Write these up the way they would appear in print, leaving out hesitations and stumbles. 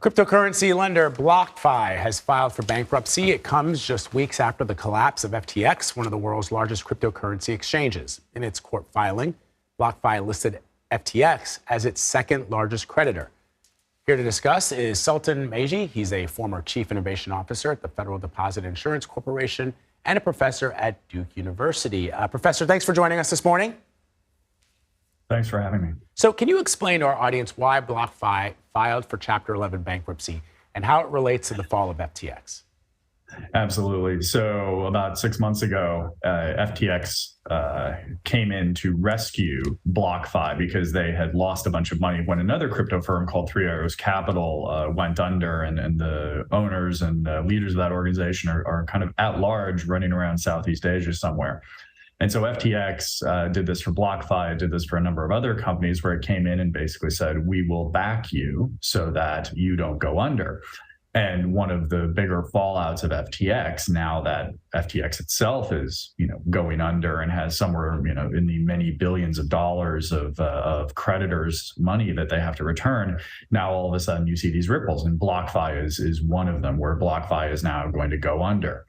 Cryptocurrency lender BlockFi has filed for bankruptcy. It comes just weeks after the collapse of FTX, one of the world's largest cryptocurrency exchanges. In its court filing, BlockFi listed FTX as its second largest creditor. Here to discuss is Sultan Meghji. He's a former chief innovation officer at the Federal Deposit Insurance Corporation and a professor at Duke University. Professor, thanks for joining us this morning. Thanks for having me. So can you explain to our audience why BlockFi filed for Chapter 11 bankruptcy and how it relates to the fall of FTX? Absolutely. So about 6 months ago, FTX came in to rescue BlockFi because they had lost a bunch of money when another crypto firm called Three Arrows Capital went under, and the owners and leaders of that organization are kind of at large running around Southeast Asia somewhere. And so FTX did this for BlockFi, did this for a number of other companies where it came in and basically said, we will back you so that you don't go under. And one of the bigger fallouts of FTX, now that FTX itself is, going under and has somewhere, in the many billions of dollars of creditors' money that they have to return, now all of a sudden you see these ripples, and BlockFi is one of them, where BlockFi is now going to go under.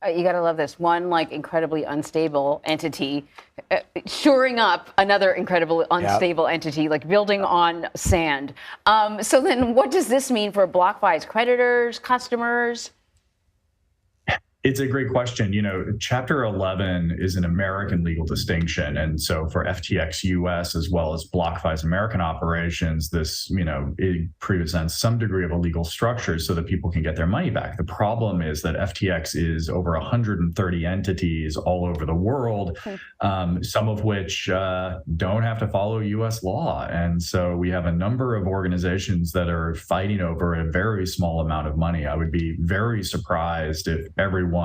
You got to love this. One incredibly unstable entity shoring up another incredibly unstable entity, building on sand. So then what does this mean for BlockFi's creditors, customers? It's a great question. Chapter 11 is an American legal distinction. And so for FTX US as well as BlockFi's American operations, this, it presents some degree of a legal structure so that people can get their money back. The problem is that FTX is over 130 entities all over the world, some of which don't have to follow US law. And so we have a number of organizations that are fighting over a very small amount of money. I would be very surprised if everyone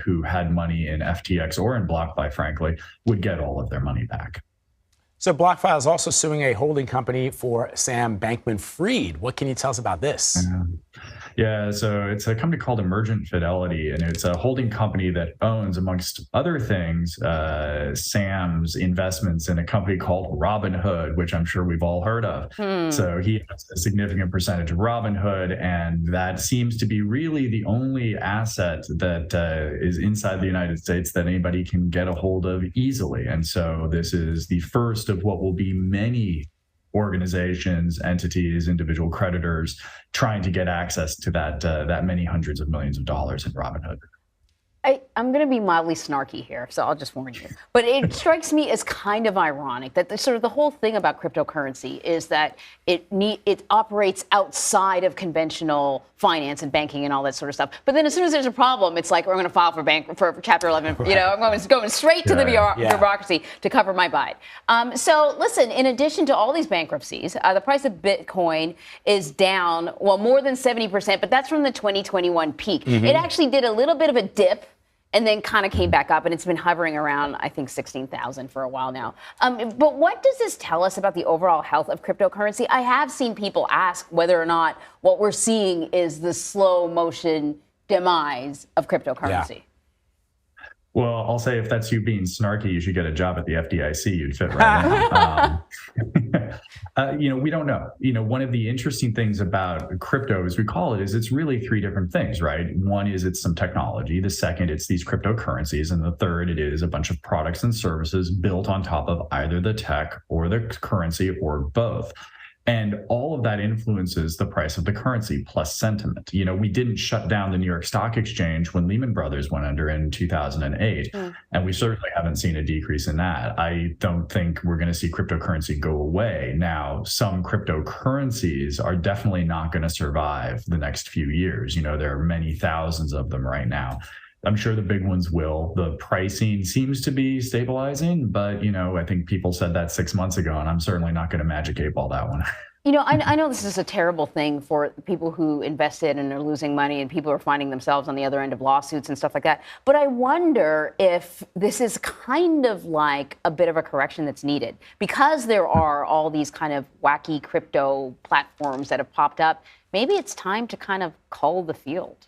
who had money in FTX or in BlockFi, frankly, would get all of their money back. So BlockFi is also suing a holding company for Sam Bankman-Fried. What can you tell us about this? Yeah, so it's a company called Emergent Fidelity, and it's a holding company that owns, amongst other things, Sam's investments in a company called Robinhood, which I'm sure we've all heard of. So he has a significant percentage of Robinhood, and that seems to be really the only asset that is inside the United States that anybody can get a hold of easily. And so this is the first of what will be many organizations, entities, individual creditors trying to get access to that many hundreds of millions of dollars in Robinhood. I'm going to be mildly snarky here, so I'll just warn you. But it strikes me as kind of ironic that the whole thing about cryptocurrency is that it operates outside of conventional finance and banking and all that sort of stuff. But then as soon as there's a problem, it's like, we're going to file for Chapter 11. I'm going straight to the bureaucracy to cover my butt. So listen, in addition to all these bankruptcies, the price of Bitcoin is down, more than 70%, but that's from the 2021 peak. It actually did a little bit of a dip and then kind of came back up, and it's been hovering around, I think, 16,000 for a while now. But what does this tell us about the overall health of cryptocurrency? I have seen people ask whether or not what we're seeing is the slow motion demise of cryptocurrency. Yeah. Well, I'll say if that's you being snarky, you should get a job at the FDIC. You'd fit right in. We don't know. One of the interesting things about crypto, as we call it, is it's really three different things, right? One is it's some technology. The second, it's these cryptocurrencies. And the third, it is a bunch of products and services built on top of either the tech or the currency or both. And all of that influences the price of the currency plus sentiment. We didn't shut down the New York Stock Exchange when Lehman Brothers went under in 2008. And we certainly haven't seen a decrease in that. I don't think we're going to see cryptocurrency go away. Now, some cryptocurrencies are definitely not going to survive the next few years. There are many thousands of them right now. I'm sure the big ones will. The pricing seems to be stabilizing, but, I think people said that 6 months ago, and I'm certainly not going to magic 8-ball that one. I know this is a terrible thing for people who invested and are losing money, and people are finding themselves on the other end of lawsuits and stuff like that. But I wonder if this is kind of like a bit of a correction that's needed, because there are all these kind of wacky crypto platforms that have popped up. Maybe it's time to kind of cull the field.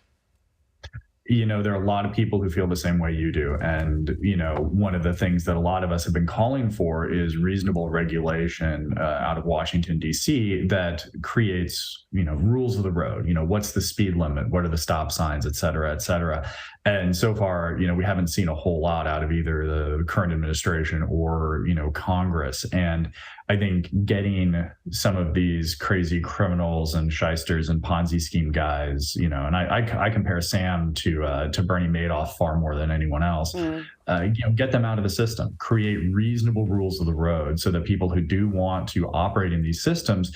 there are a lot of people who feel the same way you do. And, one of the things that a lot of us have been calling for is reasonable regulation out of Washington, D.C. that creates, rules of the road. What's the speed limit? What are the stop signs, et cetera, et cetera. And so far, we haven't seen a whole lot out of either the current administration or, Congress. And I think getting some of these crazy criminals and shysters and Ponzi scheme guys, and I compare Sam to Bernie Madoff far more than anyone else. Get them out of the system, create reasonable rules of the road so that people who do want to operate in these systems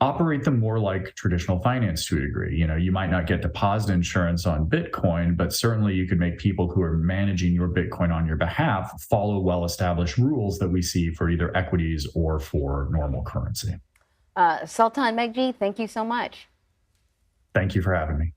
operate them more like traditional finance to a degree. You might not get deposit insurance on Bitcoin, but certainly you could make people who are managing your Bitcoin on your behalf follow well-established rules that we see for either equities or for normal currency. Sultan Meghji, thank you so much. Thank you for having me.